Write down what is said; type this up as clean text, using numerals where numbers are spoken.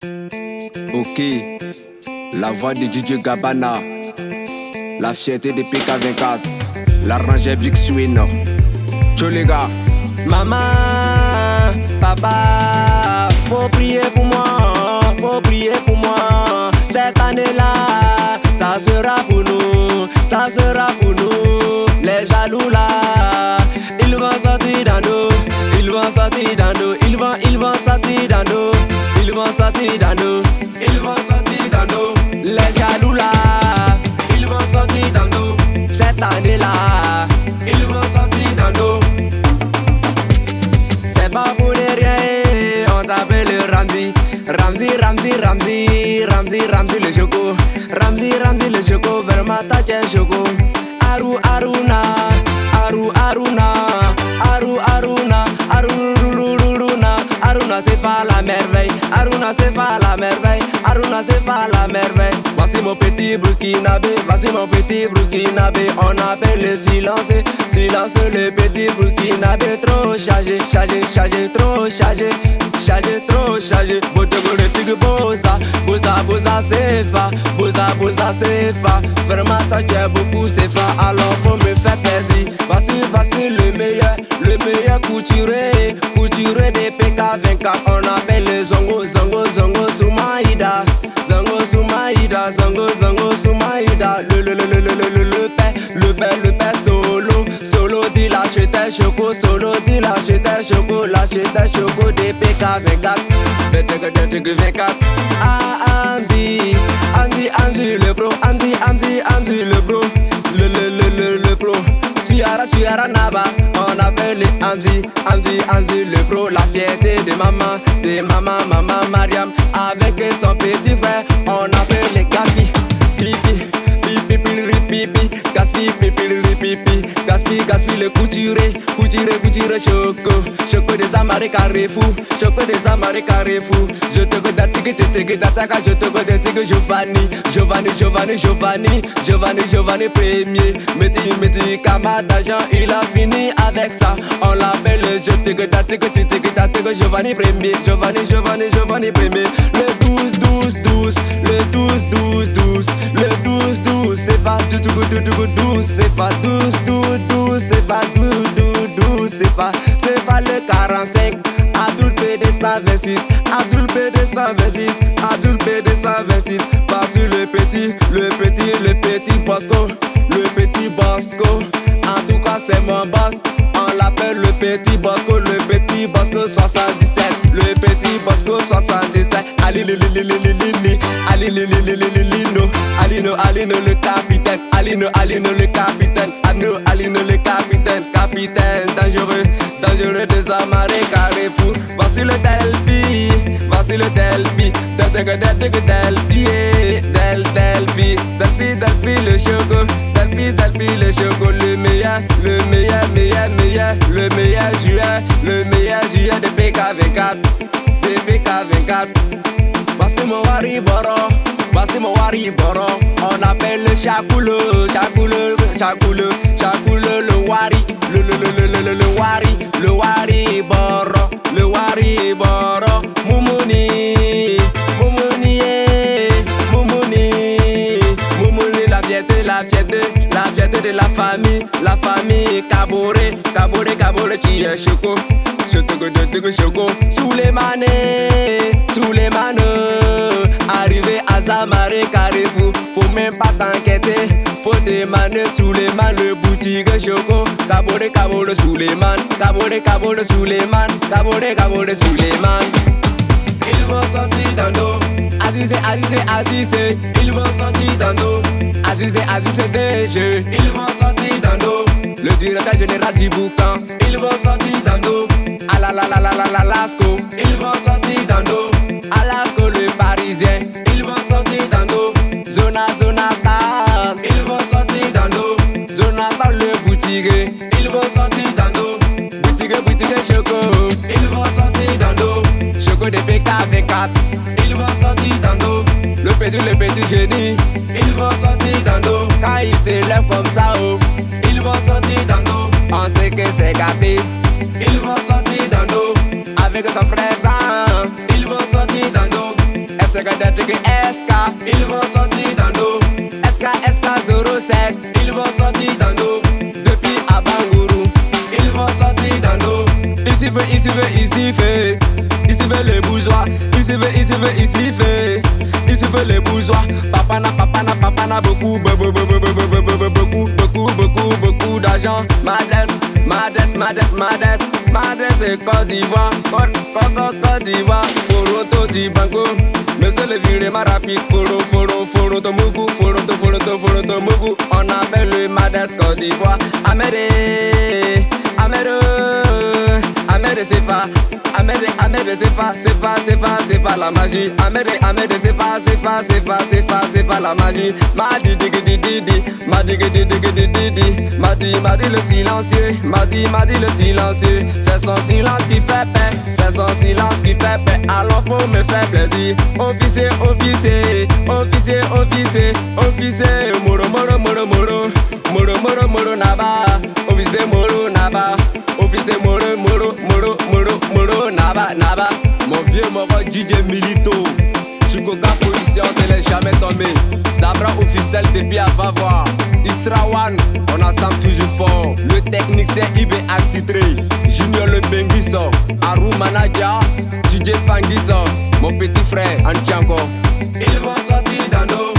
Ok, la voix de DJ Gabana, la fierté de PK24, l'arrangeur Big Swin. Ciao les gars. Maman, papa, faut prier pour moi, faut prier pour moi. Cette année-là, ça sera pour nous, ça sera pour nous. Les jaloux là, ils vont sortir dans nous, ils vont sortir dans nous, ils vont sortir dans nous, ils vont sortir dans nous, ils vont sortir dans nous. Les jaloux là, ils vont sortir dans nous. Cette année-là, ils vont sortir dans nous. C'est pas pour les rien, on t'appelle Ramzi. Ramzi le choco. Ramzi le choco, vraiment t'as qu'un choco. Aruna, Aruna c'est pas la merveille, Aruna c'est pas la merveille, Aruna c'est pas la merveille. Voici mon petit Burkinabé, voici mon petit Burkinabé. On appelle le silence, silence le petit Burkinabé. Trop chargé, trop chargé. Botogo le tigre bosa c'est fa. Vraiment toi tu es beaucoup c'est fa. Alors faut me faire plaisir. Voici le meilleur couturier des PK24. On appelle le Zongo Soumaïda. Zongo Soumaïda. Le père solo dit l'acheter choco. Solo dit l'acheter choco des PK24. 24. Ah, Amzi le pro. Amzi le pro. Le pro. Suara Naba, on appelle les Amzi le pro. La fierté de maman Mariam. Avec son petit frère, on appelle les Gaspi. Gaspi le couturier choco des amarrés Carrefour. Je te go d'attaque, je te go d'attaque Giovanni premier. Metti Kama d'argent, il a fini avec ça. On l'appelle je te go d'attaque, Giovanni premier. Giovanni premier. Le 12, c'est pas du tout douce, c'est pas douce, c'est pas le 45. Abdul PD 126, pas sur le petit Bosco, en tout cas c'est mon boss. On l'appelle le petit Bosco 77, le petit Bosco 77. Alino le capitaine, Alino le capitaine, dangereux des amarrés Carrefour. Voici le Delpi, Delpi le choco, le meilleur juillet de PK24. Voici mon Wari Boro, on appelle le Chakulo, le Wari, le Wari Boro, Moumouni, la fierté de la famille Kabore qui est choco. Choco, Souleymane, arrivé à Zamaré Carrefour, faut même pas t'inquiéter, faut demander Souleymane le boutique choco. Kabore Souleymane. Ils vont sortir dans nous, Azizé, ils vont sortir dans nous, Azizé DG, ils vont sortir dans nous, le directeur général du boucan, ils vont sortir dans nous. Alasco, ils vont sortir dans nous. Alasco le parisien, ils vont sortir dans nous. Zonatan, ils vont sortir dans nous. Zonatan le boutique, ils vont sortir dans nous. Boutique choco, ils vont sortir dans nous. Choco de PK24, ils vont sortir dans nous. Le petit génie, ils vont sortir dans nous. Quand ils s'élèvent comme ça, oh, ils vont sortir dans nous. On sait que c'est gâté. Ils vont sortir dans nous, avec son frère Zan. Ils vont sortir dans nous, c'est que d'être que SK. Ils vont sortir dans nos SK 07. Ils vont sortir dans nos depuis Abangourou. Ils vont sortir dans nos ici fait. Ici fait les bourgeois. Ici fait les bourgeois. Papa n'a beaucoup d'argent. Madès et Côte d'Ivoire. Côte d'Ivoire. Foroto du banco. Monsieur le virement rapide. Foroto Mougou. Foroto Mougou. On appelle le Madès Côte d'Ivoire. Amédé c'est pas la magie. Amédé c'est pas la magie. Madi le silencieux. Madi le silencieux. C'est son silence qui fait paix. Alors faut me faire plaisir. Officier. Moro naba. Officier moro naba. Officier moro naba. Mon vieux moro DJ Milito. Chukoga position, c'est les jamais tombé. Sabra officiel depuis à Vavois. Isra One, on ensemble toujours fort. Le technique c'est IB Actitré. Junior le Benguiso. Arou Manadia. DJ Fanguiso. Mon petit frère Antiango. Ils vont sortir dans nos